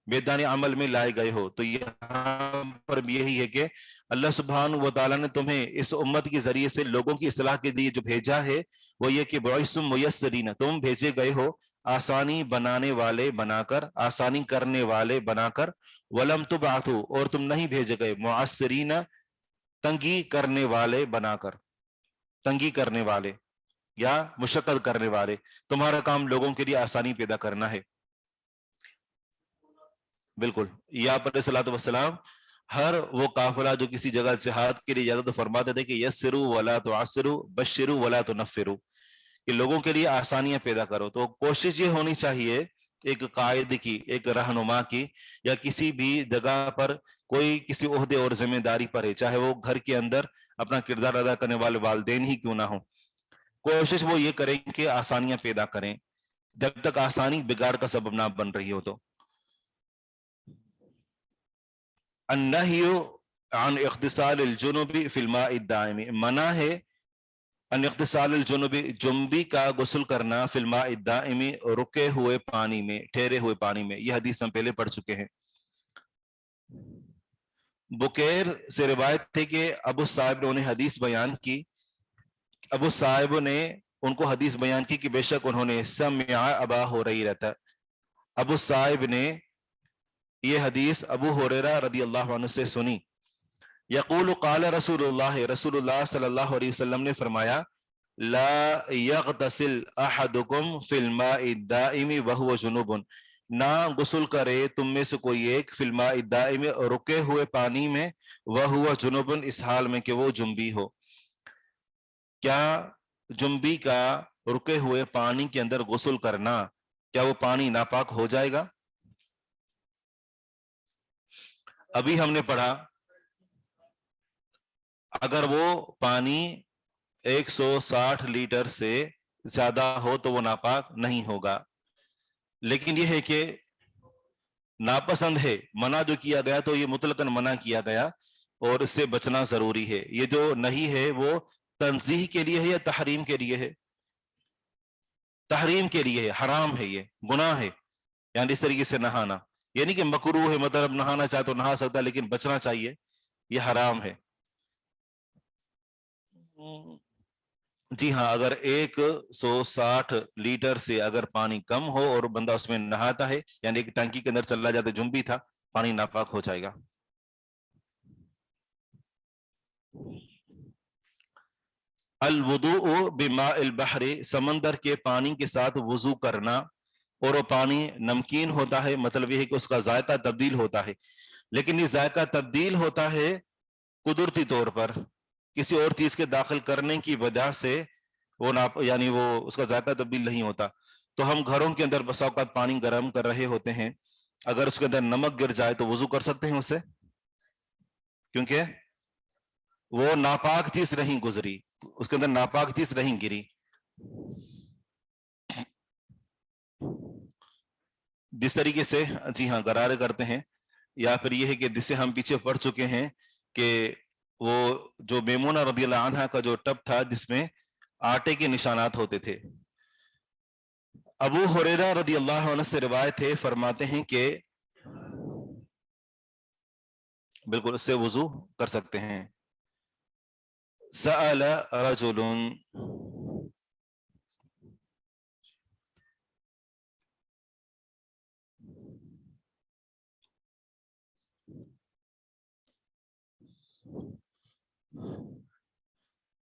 میدان عمل میں لائے گئے ہو۔ تو یہاں پر بھی یہی ہے کہ اللہ سبحانہ و تعالیٰ نے تمہیں اس امت کے ذریعے سے لوگوں کی اصلاح کے لیے جو بھیجا ہے وہ یہ کہ بعثتم میسرین، تم بھیجے گئے ہو آسانی بنانے والے بنا کر، آسانی کرنے والے بنا کر، ولم تبعثوا، اور تم نہیں بھیجے گئے، معسرین، تنگی کرنے والے بنا کر، تنگی کرنے والے یا مشقت کرنے والے، تمہارا کام لوگوں کے لیے آسانی پیدا کرنا ہے۔ بالکل، یا پر صلاۃ والسلام ہر وہ قافلہ جو کسی جگہ جہاد کے لیے اجازت فرماتے تھے کہ یسروا ولا تعسروا، بشروا ولا تنفروا، کہ لوگوں کے لیے آسانیاں پیدا کرو۔ تو کوشش یہ ہونی چاہیے ایک قائد کی، ایک رہنما کی، یا کسی بھی جگہ پر کوئی کسی عہدے اور ذمہ داری پر ہے، چاہے وہ گھر کے اندر اپنا کردار ادا کرنے والے والدین ہی کیوں نہ ہوں، کوشش وہ یہ کریں کہ آسانیاں پیدا کریں۔ جب تک آسانی بگاڑ کا سبب نہ بن رہی ہو تو۔ النہی عن اغتسال الجنوب فی الماء الدائم، منع ہے ان اغتسال الجنوب، جنبی کا غسل کرنا، فی الماء الدائم، رکے ہوئے پانی میں، ٹھہرے ہوئے پانی میں۔ یہ حدیث ہم پہلے پڑھ چکے ہیں۔ بکیر سے روایت تھے کہ ابو صاحب نے انہیں حدیث بیان کی، ابو صاحب نے ان کو حدیث بیان کی کہ بے شک انہوں نے سمع ابا ہریرہ، ابو صاحب نے یہ حدیث ابو ہریرہ رضی اللہ عنہ سے سنی۔ یقول قال رسول اللہ، رسول اللہ صلی اللہ علیہ وسلم نے فرمایا، لا یغتسل احدکم فی الماء الدائم وہو جنوب، نہ غسل کرے تم میں سے کوئی ایک فی الماء الدائم، رکے ہوئے پانی میں، وہو جنوب، اس حال میں کہ وہ جنبی ہو۔ کیا جنبی کا رکے ہوئے پانی کے اندر غسل کرنا، کیا وہ پانی ناپاک ہو جائے گا؟ ابھی ہم نے پڑھا اگر وہ پانی 160 لیٹر سے زیادہ ہو تو وہ ناپاک نہیں ہوگا، لیکن یہ ہے کہ ناپسند ہے، منع جو کیا گیا تو یہ مطلقاً منع کیا گیا اور اس سے بچنا ضروری ہے۔ یہ جو نہیں ہے وہ تنزیہ کے لیے ہے یا تحریم کے لیے ہے؟ تحریم کے لیے ہے، حرام ہے، یہ گناہ ہے، یعنی اس طریقے سے نہانا، یہ نہیں کہ مکروہ ہے، مطلب نہانا چاہے تو نہا سکتا لیکن بچنا چاہیے، یہ حرام ہے۔ جی ہاں، اگر 160 لیٹر سے اگر پانی کم ہو اور بندہ اس میں نہاتا ہے، یعنی ایک ٹنکی کے اندر چلا جاتا ہے، جنبی تھا، پانی ناپاک ہو جائے گا۔ الوضوء بماء البحر، سمندر کے پانی کے ساتھ وضو کرنا، اور وہ پانی نمکین ہوتا ہے، مطلب یہ ہے کہ اس کا ذائقہ تبدیل ہوتا ہے، لیکن یہ ذائقہ تبدیل ہوتا ہے قدرتی طور پر، کسی اور چیز کے داخل کرنے کی وجہ سے وہ یعنی وہ اس کا ذائقہ تبدیل نہیں ہوتا۔ تو ہم گھروں کے اندر بسا اوقات پانی گرم کر رہے ہوتے ہیں، اگر اس کے اندر نمک گر جائے تو وضو کر سکتے ہیں اس سے، کیونکہ وہ ناپاک چیز نہیں گزری، اس کے اندر ناپاک چیز نہیں گری۔ جس طریقے سے جی ہاں غرارے کرتے ہیں، یا پھر یہ ہے کہ جس سے ہم پیچھے پڑ چکے ہیں کہ وہ جو میمونہ رضی اللہ عنہا کا جو ٹب تھا جس میں آٹے کے نشانات ہوتے تھے، ابو ہریرہ رضی اللہ عنہ سے روایت ہے، فرماتے ہیں کہ بالکل اس سے وضو کر سکتے ہیں۔ سأل رجل،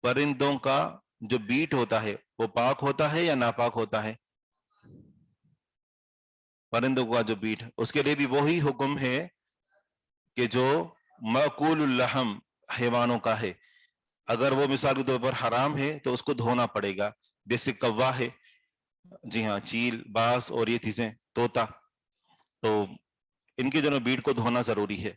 پرندوں کا جو بیٹ ہوتا ہے وہ پاک ہوتا ہے یا ناپاک ہوتا ہے؟ پرندوں کا جو بیٹ، اس کے لیے بھی وہی حکم ہے کہ جو مأکول اللحم حیوانوں کا ہے، اگر وہ مثال کے طور پر حرام ہے تو اس کو دھونا پڑے گا، جیسے کوا ہے، جی ہاں، چیل، باز اور یہ چیزیں، طوطا، تو ان کے جو بیٹ کو دھونا ضروری ہے۔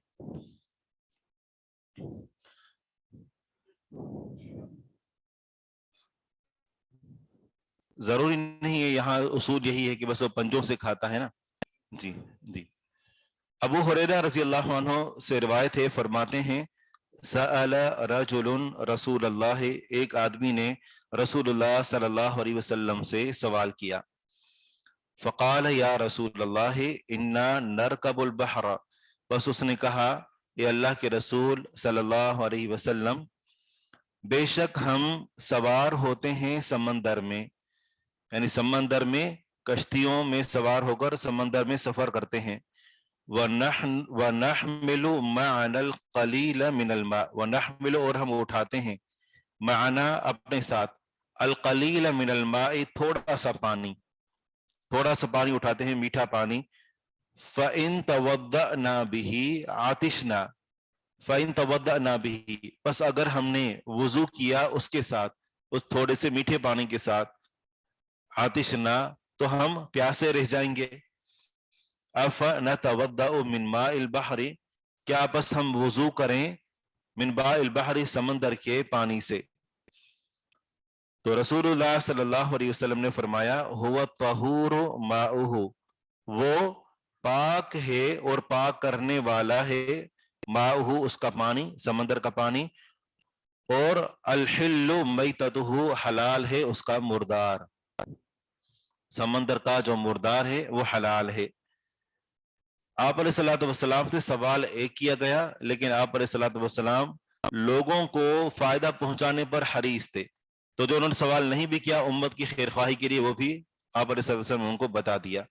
ضروری نہیں ہے، یہاں اصول یہی ہے کہ بس وہ پنجوں سے کھاتا ہے نا۔ جی جی، ابو ہریرہ رضی اللہ عنہ سے روایت ہے، فرماتے ہیں سأل رجل رسول اللہ، ایک آدمی نے رسول اللہ صلی اللہ علیہ وسلم سے سوال کیا، فقال یا رسول اللہ انا نرکب البحر، بس اس نے کہا اے اللہ کے رسول صلی اللہ علیہ وسلم، بے شک ہم سوار ہوتے ہیں سمندر میں، یعنی سمندر میں کشتیوں میں سوار ہو کر سمندر میں سفر کرتے ہیں، وَنَحْمِلُ مَعَنَا الْقَلِيلَ مِنَ الْمَاءِ، وَنَحْمِلُ اور ہم اٹھاتے ہیں، معنا اپنے ساتھ، القلیل من الماء تھوڑا سا پانی، تھوڑا سا پانی اٹھاتے ہیں، میٹھا پانی، فَإِن تَوَضَّأْنَا بِهِ عَطِشْنَا، فَإِن تَوَضَّأْنَا بِهِ، پس اگر ہم نے وضو کیا اس کے ساتھ، اس تھوڑے سے میٹھے پانی کے ساتھ، عَطِشْنَا تو ہم پیاسے رہ جائیں گے، أَفَنَتَوَضَّأُ مِن مَاءِ الْبَحْرِ، کیا پس ہم وضو کریں من ماء البحر، سمندر کے پانی سے، تو رسول اللہ صلی اللہ علیہ وسلم نے فرمایا ہوا طہور ماؤہ، وہ پاک ہے اور پاک کرنے والا ہے، ماؤہ اس کا پانی، سمندر کا پانی، اور الحل میتتہ، حلال ہے اس کا مردار، سمندر کا جو مردار ہے وہ حلال ہے۔ آپ علیہ الصلوۃ والسلام سے سوال ایک کیا گیا، لیکن آپ علیہ الصلوۃ والسلام لوگوں کو فائدہ پہنچانے پر حریص تھے، تو جو انہوں نے سوال نہیں بھی کیا امت کی خیر خواہی کے لیے، وہ بھی آپ علیہ الصلوۃ والسلام نے ان کو بتا دیا۔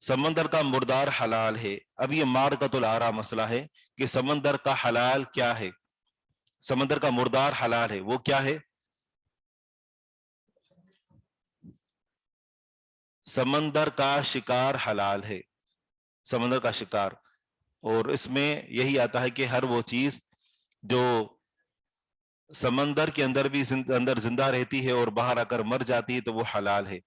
سمندر کا مردار حلال ہے۔ اب یہ مارکۃ الآراء مسئلہ ہے کہ سمندر کا حلال کیا ہے، سمندر کا مردار حلال ہے وہ کیا ہے؟ سمندر کا شکار حلال ہے، سمندر کا شکار، اور اس میں یہی آتا ہے کہ ہر وہ چیز جو سمندر کے اندر بھی اندر زندہ رہتی ہے اور باہر آ کر مر جاتی ہے تو وہ حلال ہے۔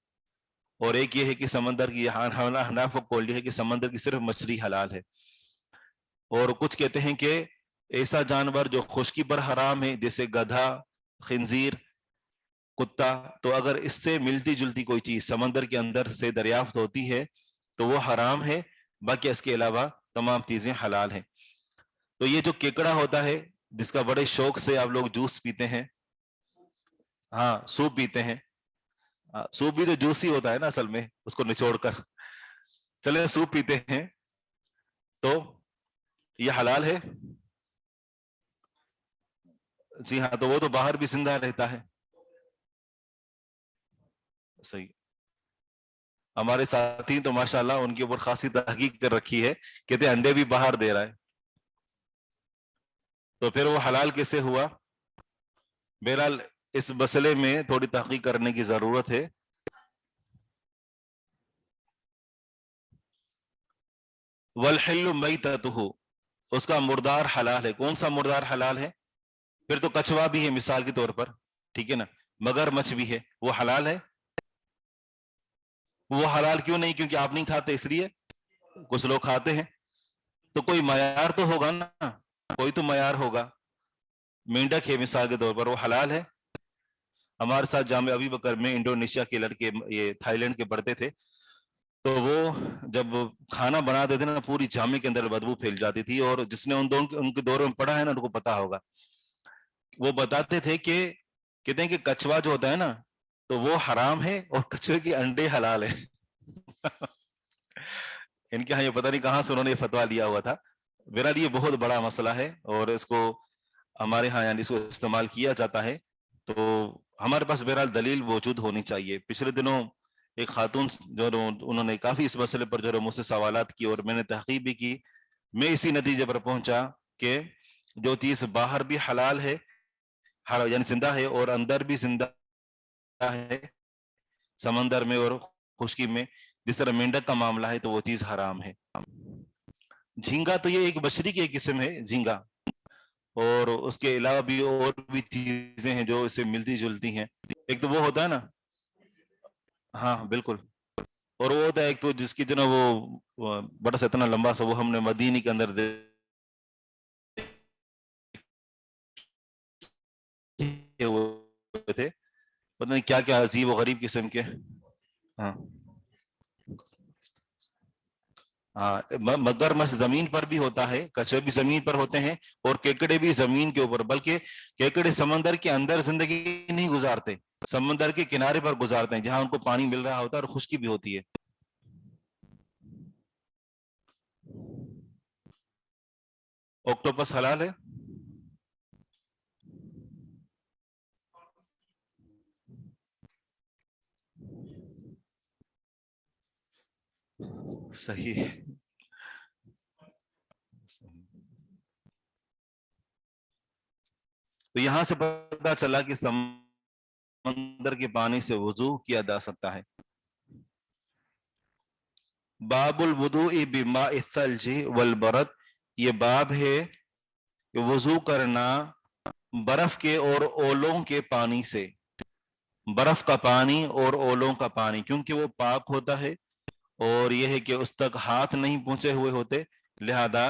اور ایک یہ ہے کہ سمندر کی حناف کو قول یہ ہے کہ سمندر کی صرف مچھلی حلال ہے، اور کچھ کہتے ہیں کہ ایسا جانور جو خشکی پر حرام ہے جیسے گدھا، خنزیر، کتا، تو اگر اس سے ملتی جلتی کوئی چیز سمندر کے اندر سے دریافت ہوتی ہے تو وہ حرام ہے، باقی اس کے علاوہ تمام چیزیں حلال ہیں۔ تو یہ جو کیکڑا ہوتا ہے جس کا بڑے شوق سے آپ لوگ جوس پیتے ہیں، ہاں سوپ پیتے ہیں، سوپ بھی تو جوس ہی ہوتا ہے نا اصل میں، اس کو نچوڑ کر، چلے سوپ پیتے ہیں تو یہ حلال ہے؟ جی ہاں، تو وہ تو باہر بھی زندہ رہتا ہے، صحیح۔ ہمارے ساتھی تو ماشاءاللہ ان کے اوپر خاصی تحقیق کر رکھی ہے، کہتے ہیں انڈے بھی باہر دے رہا ہے، تو پھر وہ حلال کیسے ہوا؟ بہرحال اس مسئلے میں تھوڑی تحقیق کرنے کی ضرورت ہے۔ والحل میتتہ، اس کا مردار حلال ہے۔ کون سا مردار حلال ہے؟ پھر تو کچھوا بھی ہے مثال کے طور پر، ٹھیک ہے نا، مگر مچھ بھی ہے، وہ حلال ہے؟ وہ حلال کیوں نہیں؟ کیونکہ آپ نہیں کھاتے اس لیے، کچھ لوگ کھاتے ہیں، تو کوئی معیار تو ہوگا نا، کوئی تو معیار ہوگا۔ مینڈک ہے مثال کے طور پر، وہ حلال ہے؟ ہمارے ساتھ جامعہ ابی بکر میں انڈونیشیا کے لڑکے، یہ تھائی لینڈ کے پڑھتے تھے، تو وہ جب کھانا بنا دیتے نا پوری جامع کے اندر بدبو پھیل جاتی تھی، اور جس نے ان کے دور میں پڑھا ہے نا ان کو پتا ہوگا، وہ بتاتے تھے کہ کہتے ہیں کہ کچھوا جو ہوتا ہے نا تو وہ حرام ہے اور کچھوے کے انڈے حلال ہے۔ ان کے ہاں یہ پتہ نہیں کہاں سے انہوں نے یہ فتویٰ لیا ہوا تھا۔ بہرحال یہ بہت بڑا مسئلہ ہے اور اس کو ہمارے ہاں یعنی اس کو استعمال کیا جاتا ہے، تو ہمارے پاس بہرحال دلیل موجود ہونی چاہیے۔ پچھلے دنوں ایک خاتون جو انہوں نے کافی اس مسئلے پر جو مجھ سے سوالات کی اور میں نے تحقیق بھی کی، میں اسی نتیجے پر پہنچا کہ جو چیز باہر بھی حلال ہے یعنی زندہ ہے اور اندر بھی زندہ ہے سمندر میں اور خشکی میں، جس طرح مینڈک کا معاملہ ہے تو وہ چیز حرام ہے۔ جھینگا تو یہ ایک مچھلی کی ایک قسم ہے جھینگا، اور اس کے علاوہ بھی اور بھی چیزیں ہیں جو اس سے ملتی جلتی ہیں۔ ایک تو وہ ہوتا ہے نا، ہاں بالکل، اور وہ ہوتا ہے ایک تو جس کی جو نا وہ بڑا سا اتنا لمبا سا، وہ ہم نے مدینی کے اندر ہوئے تھے، پتہ نہیں کیا کیا عجیب و غریب قسم کے، ہاں ہاں، مگرمچھ زمین پر بھی ہوتا ہے، کچھوے بھی زمین پر ہوتے ہیں، اور کیکڑے بھی زمین کے اوپر، بلکہ کیکڑے سمندر کے اندر زندگی نہیں گزارتے، سمندر کے کنارے پر گزارتے ہیں جہاں ان کو پانی مل رہا ہوتا ہے اور خشکی بھی ہوتی ہے۔ آکٹوپس حلال ہے؟ صحیح، تو یہاں سے پتہ چلا کہ سمندر کے پانی سے وضو کیا جا سکتا ہے۔ باب الوضوء بماء الثلج والبرد، یہ باب ہے کہ وضو کرنا برف کے اور اولوں کے پانی سے، برف کا پانی اور اولوں کا پانی، کیونکہ وہ پاک ہوتا ہے اور یہ ہے کہ اس تک ہاتھ نہیں پہنچے ہوئے ہوتے، لہذا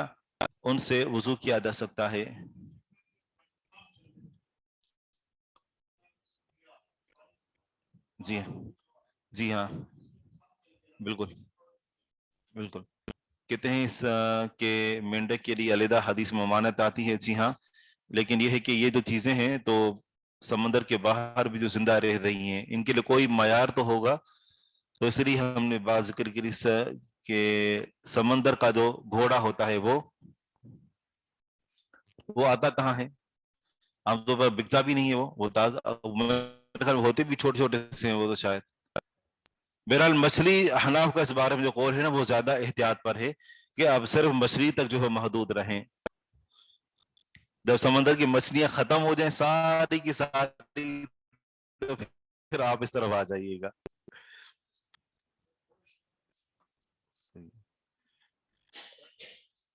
ان سے وضو کیا جا سکتا ہے۔ جی ہاں، جی ہاں، بالکل بالکل، کہتے ہیں اس کہ مینڈک کے لیے علیحدہ حدیث ممانعت آتی ہے، جی ہاں، لیکن یہ ہے کہ یہ جو چیزیں ہیں تو سمندر کے باہر بھی جو زندہ رہ رہی ہیں ان کے لیے کوئی معیار تو ہوگا، تو اس لیے ہم نے بات ذکر کی کہ سمندر کا جو گھوڑا ہوتا ہے وہ آتا کہاں ہے، عام طور پر بکتا بھی نہیں ہے، وہ تازہ میرے خیال میں ہوتے بھی چھوٹے چھوٹے سے ہیں وہ تو شاید. بہرحال مچھلی حناف کا اس بارے میں جو قول ہے نا وہ زیادہ احتیاط پر ہے کہ اب صرف مچھلی تک جو ہے محدود رہیں. جب سمندر کی مچھلیاں ختم ہو جائیں ساری کی ساری تو پھر آپ اس طرف آ جائیے گا.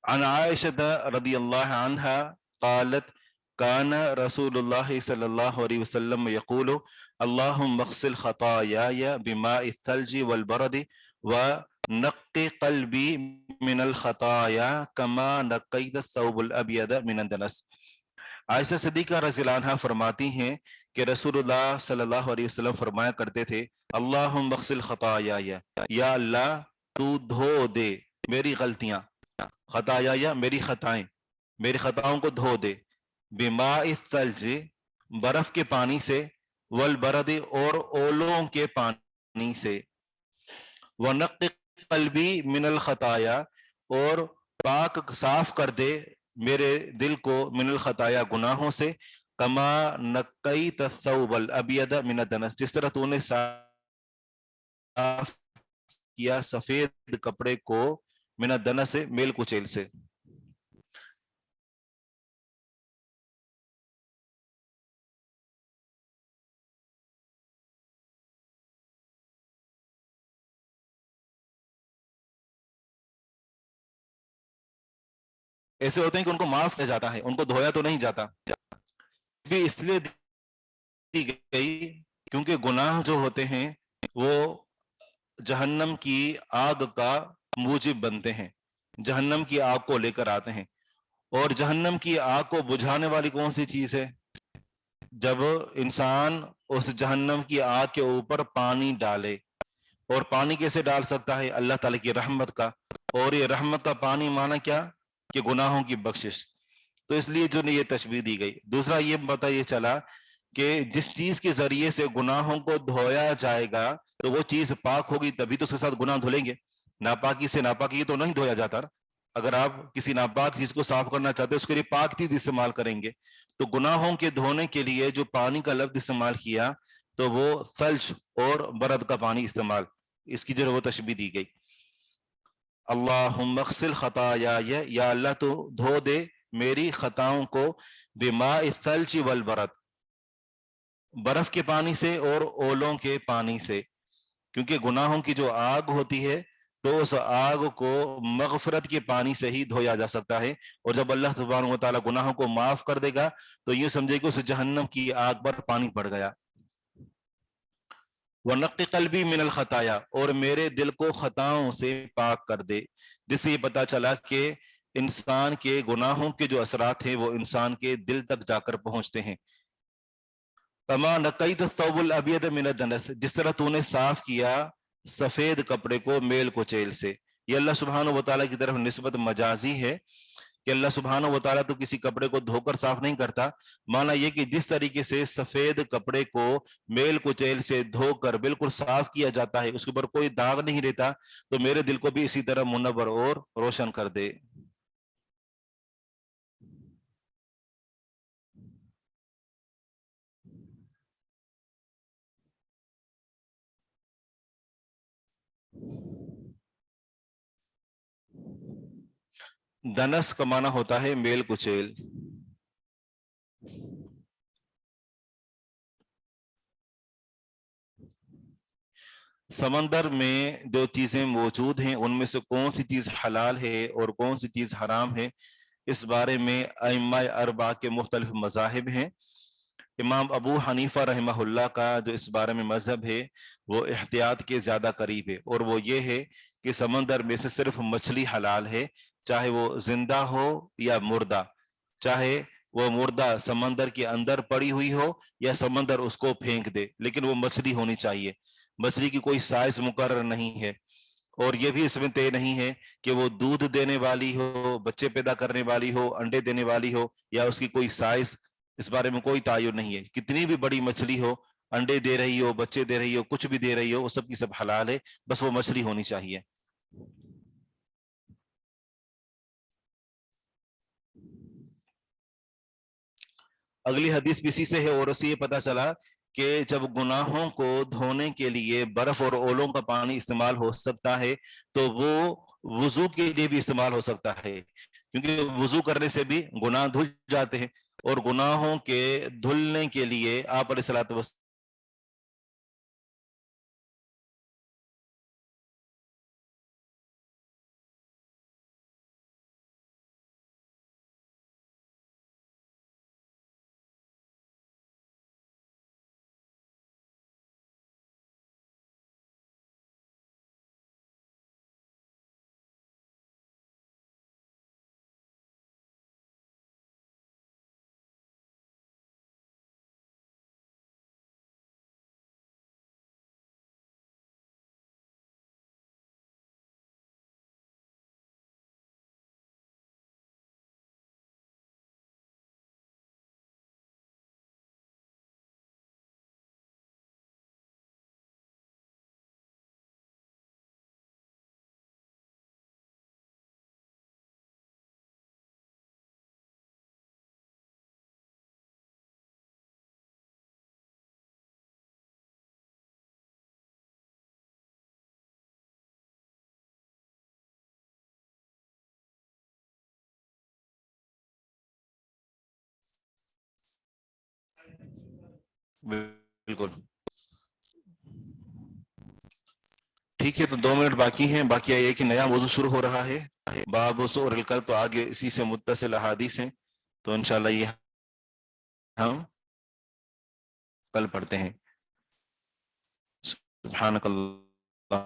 عن عائشة رضی اللہ عنہا قالت كان رسول الله صلی اللہ علیہ وسلم يقول اللهم اغسل خطاياي بماء الثلج والبرد ونقي قلبي من الخطايا كما نقيت الثوب الابيض من الدنس. عائشہ صدیقہ رضی اللہ عنہا فرماتی ہیں کہ رسول اللہ صلی اللہ علیہ وسلم فرمایا کرتے تھے اللہم اغسل خطایاي، یا اللہ تو دھو دے میری غلطیاں، خطایا میری خطائیں، میری خطاؤں کو دھو دے، بماء الثلج برف کے پانی سے، والبرد اور اولوں کے پانی سے، ونقی قلبی من الخطایا اور پاک صاف کر دے میرے دل کو من الخطایا گناہوں سے، کما نقیت الثوب الابید من الدنس جس طرح تو نے صاف کیا سفید کپڑے کو من الدنس سے میل کچیل سے. ایسے ہوتے ہیں کہ ان کو معاف کیا جاتا ہے، ان کو دھویا تو نہیں جاتا، بھی اس لیے دی گئی کیونکہ گناہ جو ہوتے ہیں وہ جہنم کی آگ کا موجب بنتے ہیں، جہنم کی آگ کو لے کر آتے ہیں. اور جہنم کی آگ کو بجھانے والی کون سی چیز ہے؟ جب انسان اس جہنم کی آگ کے اوپر پانی ڈالے. اور پانی کیسے ڈال سکتا ہے؟ اللہ تعالیٰ کی رحمت کا، اور یہ رحمت کا پانی مانا کیا کہ گناہوں کی بخشش. تو اس لیے جو نے یہ تشبیہ دی گئی. دوسرا یہ پتہ یہ چلا کہ جس چیز کے ذریعے سے گناہوں کو دھویا جائے گا تو وہ چیز پاک ہوگی تبھی تو اس کے ساتھ گناہ دھلیں گے. ناپاکی سے ناپاکی تو نہیں دھویا جاتا. اگر آپ کسی ناپاک چیز کو صاف کرنا چاہتے ہیں اس کے لیے پاک چیز استعمال کریں گے. تو گناہوں کے دھونے کے لیے جو پانی کا لفظ استعمال کیا تو وہ ثلج اور برد کا پانی استعمال، اس کی جو وہ تشبیہ دی گئی. اللہم اغسل خطایا، یا اللہ تو دھو دے میری خطاؤں کو، بماء الثلج والبرد برف کے پانی سے اور اولوں کے پانی سے. کیونکہ گناہوں کی جو آگ ہوتی ہے تو اس آگ کو مغفرت کے پانی سے ہی دھویا جا سکتا ہے. اور جب اللہ سبحانہ و تعالیٰ گناہوں کو معاف کر دے گا تو یہ سمجھے کہ اس جہنم کی آگ پر پانی پڑ گیا. وَنَقِّ قَلْبِي مِنَ الْخَطَايَا اور میرے دل کو خطاؤں سے پاک کر دے. جس سے یہ پتا چلا کہ انسان کے گناہوں کے جو اثرات ہیں وہ انسان کے دل تک جا کر پہنچتے ہیں. کما نقیت الثوب الابیض من الدنس جس طرح تو نے صاف کیا سفید کپڑے کو میل کچیل سے. یہ اللہ سبحانہ و تعالیٰ کی طرف نسبت مجازی ہے کہ اللہ سبحانہ و تعالیٰ تو کسی کپڑے کو دھو کر صاف نہیں کرتا. مانا یہ کہ جس طریقے سے سفید کپڑے کو میل کچیل سے دھو کر بالکل صاف کیا جاتا ہے، اس کے اوپر کوئی داغ نہیں رہتا، تو میرے دل کو بھی اسی طرح منور اور روشن کر دے. دنس کا معنی ہوتا ہے میل کچیل. سمندر میں جو چیزیں موجود ہیں ان میں سے کون سی چیز حلال ہے اور کون سی چیز حرام ہے، اس بارے میں ائمہ اربعہ کے مختلف مذاہب ہیں. امام ابو حنیفہ رحمہ اللہ کا جو اس بارے میں مذہب ہے وہ احتیاط کے زیادہ قریب ہے، اور وہ یہ ہے کہ سمندر میں سے صرف مچھلی حلال ہے، چاہے وہ زندہ ہو یا مردہ، چاہے وہ مردہ سمندر کے اندر پڑی ہوئی ہو یا سمندر اس کو پھینک دے، لیکن وہ مچھلی ہونی چاہیے۔ مچھلی کی کوئی سائز مقرر نہیں ہے، اور یہ بھی اس میں طے نہیں ہے کہ وہ دودھ دینے والی ہو، بچے پیدا کرنے والی ہو، انڈے دینے والی ہو، یا اس کی کوئی سائز، اس بارے میں کوئی تعین نہیں ہے۔ کتنی بھی بڑی مچھلی ہو، انڈے دے رہی ہو، بچے دے رہی ہو، کچھ بھی دے رہی ہو، وہ سب کی سب حلال ہے، بس وہ مچھلی ہونی چاہیے۔ اگلی حدیث بھی اسی سے ہے، اور اسے یہ پتا چلا کہ جب گناہوں کو دھونے کے لیے برف اور اولوں کا پانی استعمال ہو سکتا ہے تو وہ وضو کے لیے بھی استعمال ہو سکتا ہے، کیونکہ وضو کرنے سے بھی گناہ دھل جاتے ہیں، اور گناہوں کے دھلنے کے لیے آپ علیہ الصلوۃ والسلام بالکل ٹھیک ہے، تو 2 منٹ باقی ہیں، باقی یہ کہ نیا موضوع شروع ہو رہا ہے، باب سور القلب، تو آگے اسی سے متصل احادیث ہیں، تو انشاءاللہ یہ ہم کل پڑھتے ہیں۔ سبحانک اللہم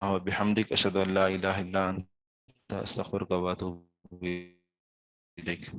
و بحمدک، اشہد ان لا الہ الا انت، استغفرک و اتوب الیک۔